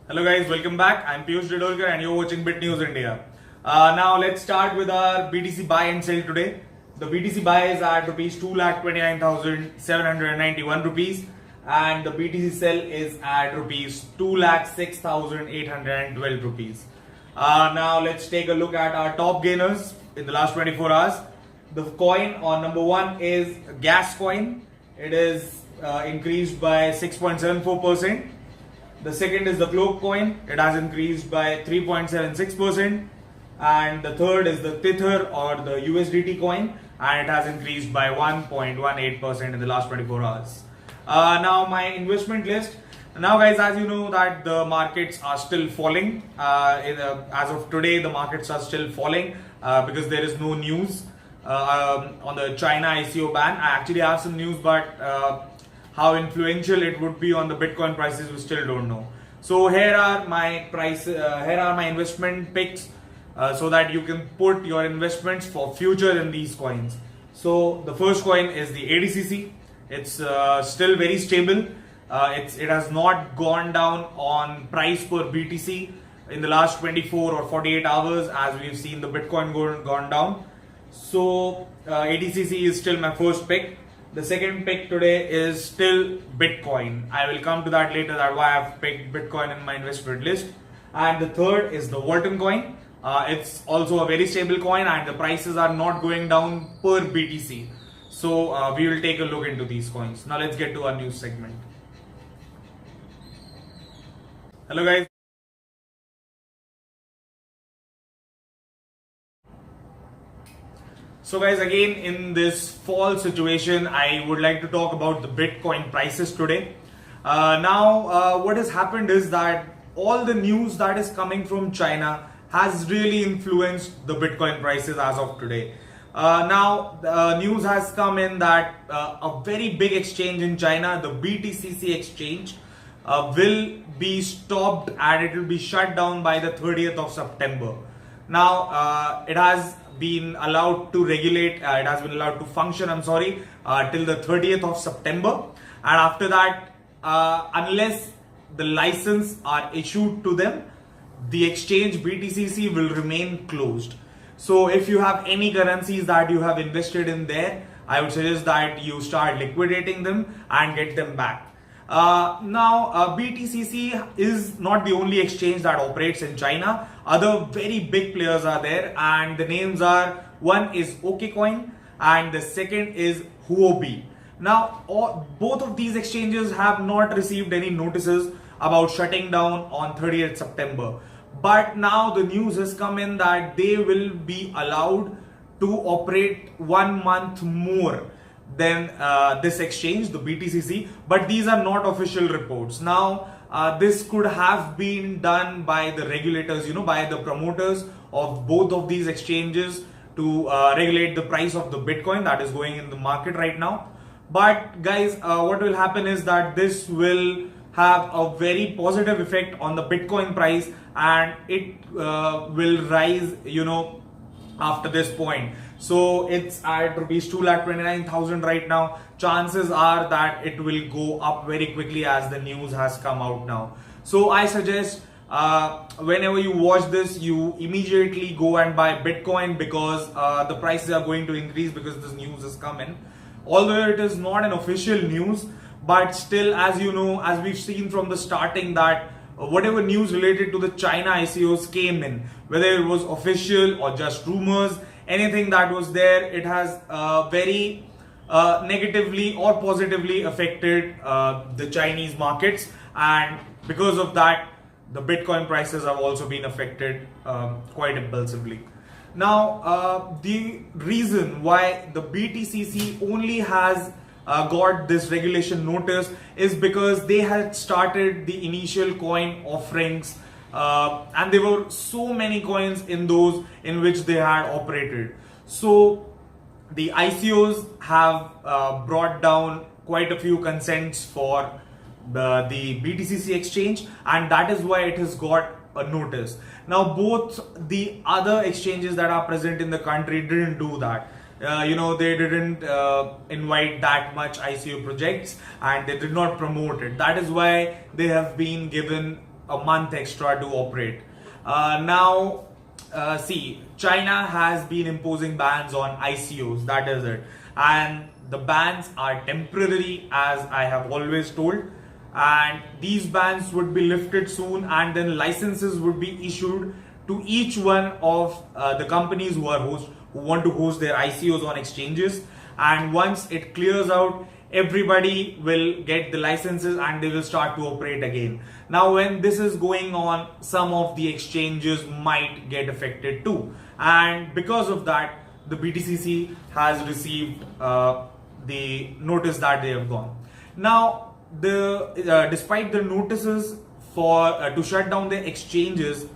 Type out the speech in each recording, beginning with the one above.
Hello guys, welcome back. I'm Piyush Didolkar and you're watching BitNews India. Now let's start with our BTC buy and sell today. The BTC buy is at rupees 2,29,791 rupees and the BTC sell is at rupees 2,06,812 rupees. Now let's take a look at our top gainers in the last 24 hours. The coin on number one is gas coin. It is increased by 6.74%. The second is the cloak coin. It has increased by 3.76%. And the third is the Tether or the USDT coin, and it has increased by 1.18% in the last 24 hours. Now my investment list. Now guys, as you know that the markets are still falling. As of today, the markets are still falling because there is no news on the China ICO ban. I actually have some news, but how influential it would be on the Bitcoin prices, we still don't know. So here are my investment picks, so that you can put your investments for future in these coins. So the first coin is the ADCC. It's still very stable. It has not gone down on price per BTC in the last 24 or 48 hours as we've seen the Bitcoin gone down. So ADCC is still my first pick. The second pick today is still Bitcoin. I will come to that later, that why I've picked Bitcoin in my investment list. And the third is the Walton coin. It's also a very stable coin and the prices are not going down per BTC. So we will take a look into these coins. Now let's get to our news segment. Hello guys. So guys, again in this fall situation, I would like to talk about the Bitcoin prices today. What has happened is that all the news that is coming from China has really influenced the Bitcoin prices as of today. News has come in that a very big exchange in China, the Btcc exchange, will be stopped and it will be shut down by the 30th of September. Now, it has been allowed to function, till the 30th of September. And after that, unless the license are issued to them, the exchange Btcc will remain closed. So if you have any currencies that you have invested in there, I would suggest that you start liquidating them and get them back. Btcc is not the only exchange that operates in China. Other very big players are there, and the names are, one is Okcoin and the second is Hobui. Now, both of these exchanges have not received any notices about shutting down on 30th September. But now the news has come in that they will be allowed to operate 1 month more than this exchange, the Btcc, but these are not official reports. Now, this could have been done by the regulators, by the promoters of both of these exchanges to regulate the price of the Bitcoin that is going in the market right now. But guys, what will happen is that this will have a very positive effect on the Bitcoin price and it will rise, after this point. So it's at rupees 2,29,000 right now. Chances are that it will go up very quickly as the news has come out now. So I suggest whenever you watch this, you immediately go and buy Bitcoin because the prices are going to increase because this news has come in. Although it is not an official news, but still, as you know, as we've seen from the starting, that whatever news related to the China ICOs came in, whether it was official or just rumors, anything that was there, it has very negatively or positively affected the Chinese markets, and because of that, the Bitcoin prices have also been affected quite impulsively. Now, the reason why the Btcc only has got this regulation notice is because they had started the initial coin offerings, and there were so many coins in those in which they had operated. So the ICOs have brought down quite a few consents for the Btcc exchange, and that is why it has got a notice. Now, both the other exchanges that are present in the country didn't do that. They didn't invite that much ICO projects and they did not promote it. That is why they have been given a month extra to operate. See, China has been imposing bans on ICOs, that is it. And the bans are temporary, as I have always told. And these bans would be lifted soon, and then licenses would be issued to each one of the companies who want to host their ICOs on exchanges. And once it clears out, everybody will get the licenses and they will start to operate again. Now, when this is going on, some of the exchanges might get affected too. And because of that, the Btcc has received the notice that they have gone. Now, despite the notices to shut down the exchanges,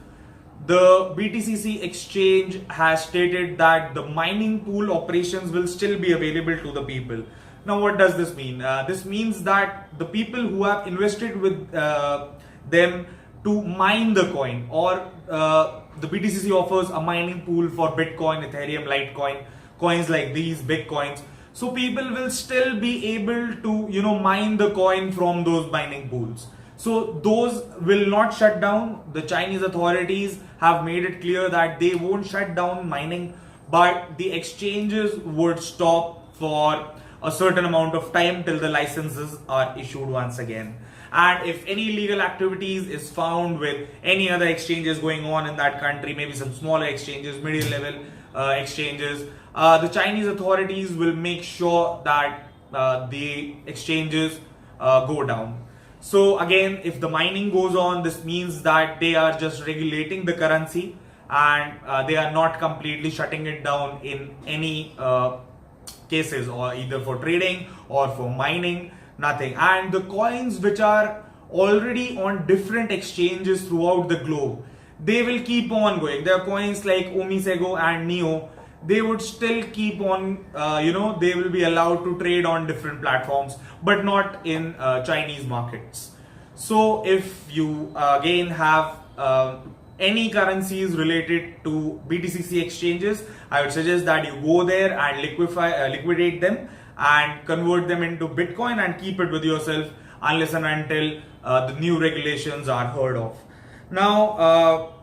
the Btcc exchange has stated that the mining pool operations will still be available to the people. Now, what does this mean? This means that the people who have invested with them to mine the coin, or the Btcc offers a mining pool for Bitcoin, Ethereum, Litecoin, coins like these, big coins. So people will still be able to, mine the coin from those mining pools. So those will not shut down. The Chinese authorities have made it clear that they won't shut down mining, but the exchanges would stop for a certain amount of time till the licenses are issued once again. And if any illegal activities is found with any other exchanges going on in that country, maybe some smaller exchanges, middle level exchanges, the Chinese authorities will make sure that the exchanges go down. So again, if the mining goes on, this means that they are just regulating the currency, and they are not completely shutting it down in any cases, or either for trading or for mining, nothing. And the coins which are already on different exchanges throughout the globe, they will keep on going. There are coins like Omisego and Neo. They would still keep on, they will be allowed to trade on different platforms, but not in Chinese markets. So if you again have any currencies related to Btcc exchanges, I would suggest that you go there and liquidate them and convert them into Bitcoin and keep it with yourself unless and until the new regulations are heard of. Now,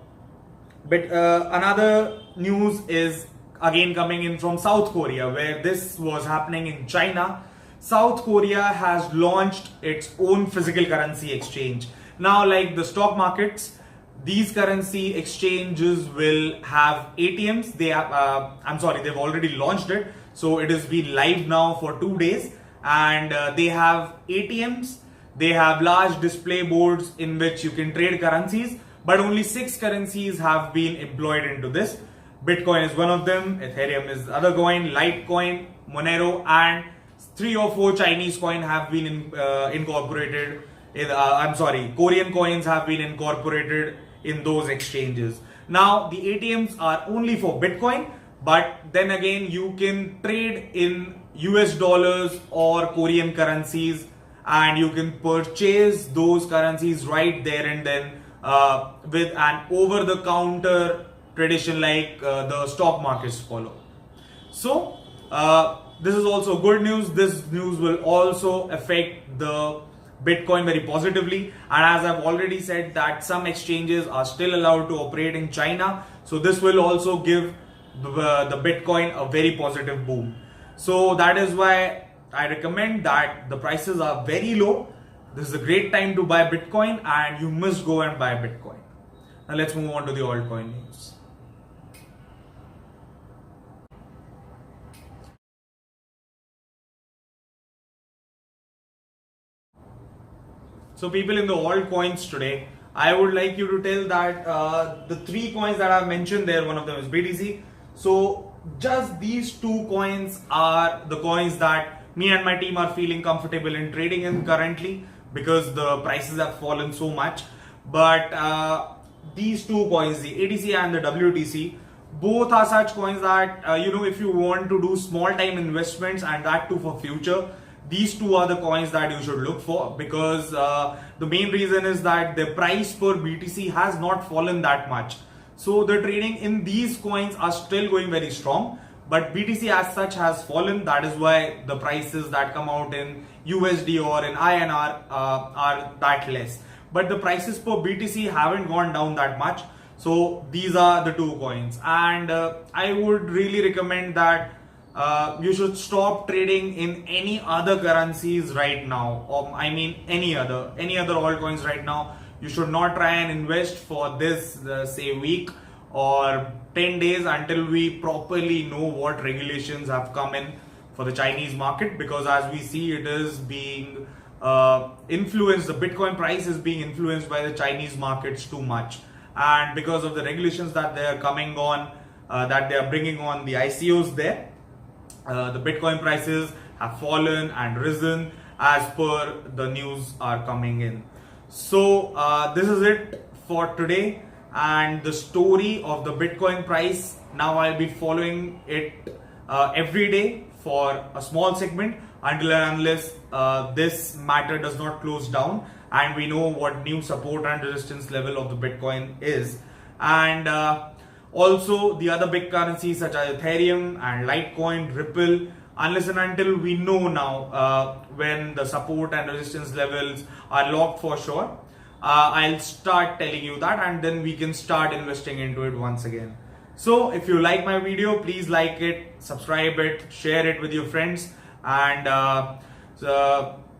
another news is again coming in from South Korea, where this was happening in China. South Korea has launched its own physical currency exchange. Now, like the stock markets, these currency exchanges will have ATMs. They've already launched it. So it has been live now for 2 days, and they have ATMs. They have large display boards in which you can trade currencies, but only 6 currencies have been employed into this. Bitcoin is one of them, Ethereum is the other coin, Litecoin, Monero, and 3 or 4 Chinese coins have been incorporated. Korean coins have been incorporated in those exchanges. Now, the ATMs are only for Bitcoin, but then again, you can trade in US dollars or Korean currencies, and you can purchase those currencies right there and then with an over-the-counter tradition like the stock markets follow. So this is also good news. This news will also affect the Bitcoin very positively, and as I've already said that some exchanges are still allowed to operate in China, so this will also give the Bitcoin a very positive boom. So that is why I recommend that the prices are very low. This is a great time to buy Bitcoin, and you must go and buy Bitcoin. Now let's move on to the altcoin news. So people, in the altcoins today, I would like you to tell that the 3 coins that I've mentioned there, one of them is BTC. So just these 2 coins are the coins that me and my team are feeling comfortable in trading in currently, because the prices have fallen so much. But these 2 coins, the ATC and the WTC, both are such coins that if you want to do small time investments, and that too for future, these 2 are the coins that you should look for, because the main reason is that the price per BTC has not fallen that much. So the trading in these coins are still going very strong, but BTC as such has fallen. That is why the prices that come out in USD or in INR are that less. but the prices per BTC haven't gone down that much. So these are the two coins, and I would really recommend that you should stop trading in any other currencies right now, or I mean any other altcoins right now. You should not try and invest for this say week or 10 days until we properly know what regulations have come in for the Chinese market, because as we see, it is being influenced, the Bitcoin price is being influenced by the Chinese markets too much. And because of the regulations that they are coming on, that they are bringing on the ICOs there, the Bitcoin prices have fallen and risen as per the news are coming in. So this is it for today, and the story of the Bitcoin price. Now I'll be following it every day for a small segment until and unless this matter does not close down and we know what new support and resistance level of the Bitcoin is. And also the other big currencies such as Ethereum and Litecoin, Ripple, unless and until we know now when the support and resistance levels are locked for sure, I'll start telling you that, and then we can start investing into it once again. So if you like my video, please like it, subscribe it, share it with your friends, and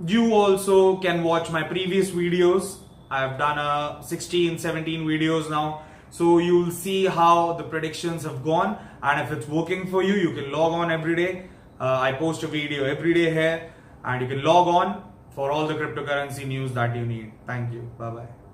you also can watch my previous videos. I've done 16, 17 videos now. So you'll see how the predictions have gone, and if it's working for you, you can log on every day. I post a video every day here, and you can log on for all the cryptocurrency news that you need. Thank you. Bye-bye.